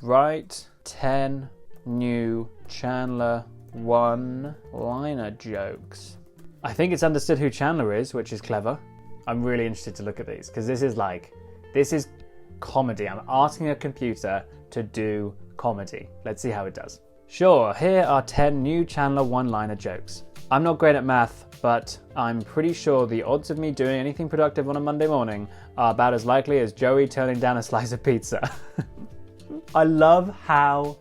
Write 10 new Chandler one-liner jokes. I think it's understood who Chandler is, which is clever. I'm really interested to look at these because this is comedy. I'm asking a computer to do comedy. Let's see how it does. Sure, here are 10 new Chandler one-liner jokes. I'm not great at math, but I'm pretty sure the odds of me doing anything productive on a Monday morning are about as likely as Joey turning down a slice of pizza. I love how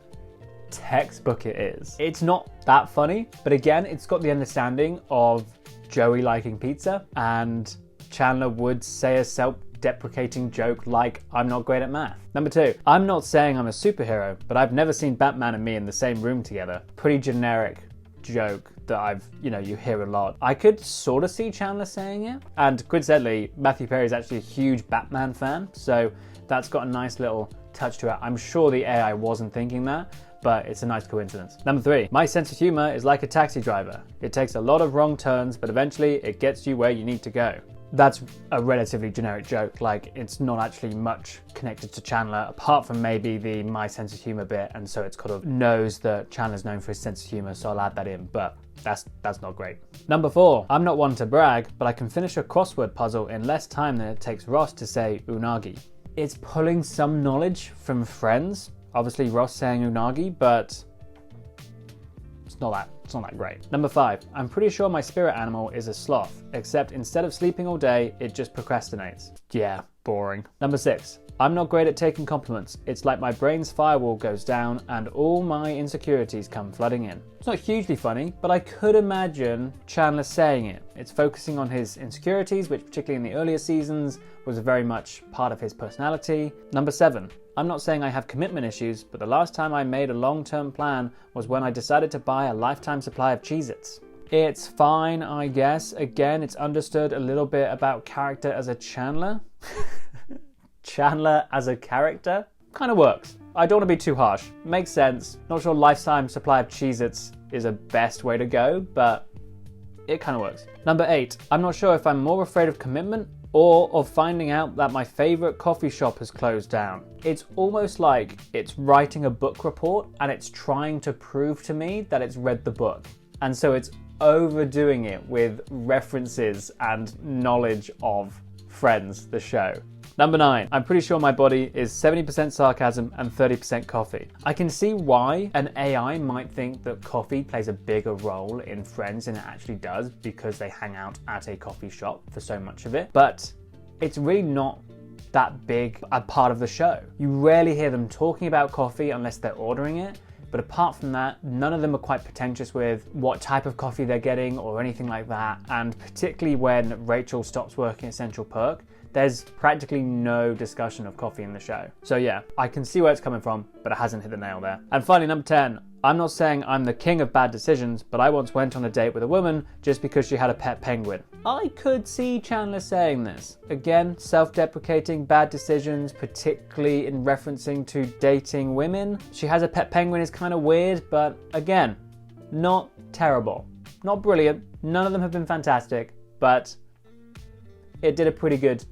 textbook it is. It's not that funny, but again, it's got the understanding of Joey liking pizza, and Chandler would say a self-deprecating joke like, I'm not great at math. Number 2, I'm not saying I'm a superhero, but I've never seen Batman and me in the same room together. Pretty generic joke that you hear a lot. I could sort of see Chandler saying it, and coincidentally, Matthew Perry is actually a huge Batman fan, so that's got a nice little touch to it. I'm sure the AI wasn't thinking that, but it's a nice coincidence. Number 3, my sense of humor is like a taxi driver. It takes a lot of wrong turns, but eventually it gets you where you need to go. That's a relatively generic joke, like it's not actually much connected to Chandler apart from maybe the my sense of humor bit, and so it's kind of knows that Chandler's known for his sense of humor, so I'll add that in, but that's not great. Number 4, I'm not one to brag, but I can finish a crossword puzzle in less time than it takes Ross to say unagi. It's pulling some knowledge from Friends, obviously Ross saying unagi, but it's not that great. Number 5, I'm pretty sure my spirit animal is a sloth, except instead of sleeping all day, it just procrastinates. Yeah, boring. Number 6, I'm not great at taking compliments. It's like my brain's firewall goes down and all my insecurities come flooding in. It's not hugely funny, but I could imagine Chandler saying it. It's focusing on his insecurities, which particularly in the earlier seasons was very much part of his personality. Number 7, I'm not saying I have commitment issues, but the last time I made a long-term plan was when I decided to buy a lifetime supply of CheezIts. It's fine, I guess. Again, it's understood a little bit about character as a Chandler. Chandler as a character kind of works. I don't want to be too harsh. Makes sense. Not sure lifetime supply of CheezIts is a best way to go, but it kind of works. Number 8, I'm not sure if I'm more afraid of commitment or of finding out that my favorite coffee shop has closed down. It's almost like it's writing a book report and it's trying to prove to me that it's read the book. And so it's overdoing it with references and knowledge of Friends, the show. Number 9, I'm pretty sure my body is 70% sarcasm and 30% coffee. I can see why an AI might think that coffee plays a bigger role in Friends than it actually does because they hang out at a coffee shop for so much of it, but it's really not that big a part of the show. You rarely hear them talking about coffee unless they're ordering it, but apart from that, none of them are quite pretentious with what type of coffee they're getting or anything like that, and particularly when Rachel stops working at Central Perk, there's practically no discussion of coffee in the show. So yeah, I can see where it's coming from, but it hasn't hit the nail there. And finally, number 10, I'm not saying I'm the king of bad decisions, but I once went on a date with a woman just because she had a pet penguin. I could see Chandler saying this. Again, self-deprecating bad decisions, particularly in referencing to dating women. She has a pet penguin is kind of weird, but again, not terrible. Not brilliant. None of them have been fantastic, but it had a pretty good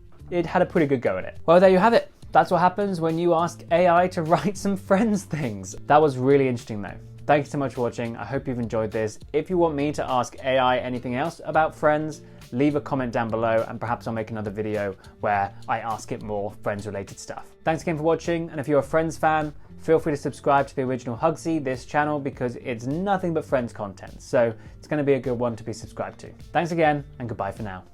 go at it. Well, there you have it. That's what happens when you ask AI to write some Friends things. That was really interesting though. Thank you so much for watching. I hope you've enjoyed this. If you want me to ask AI anything else about Friends, leave a comment down below and perhaps I'll make another video where I ask it more Friends related stuff. Thanks again for watching, and if you're a Friends fan, feel free to subscribe to the original Huggsy, this channel, because it's nothing but Friends content. So it's going to be a good one to be subscribed to. Thanks again and goodbye for now.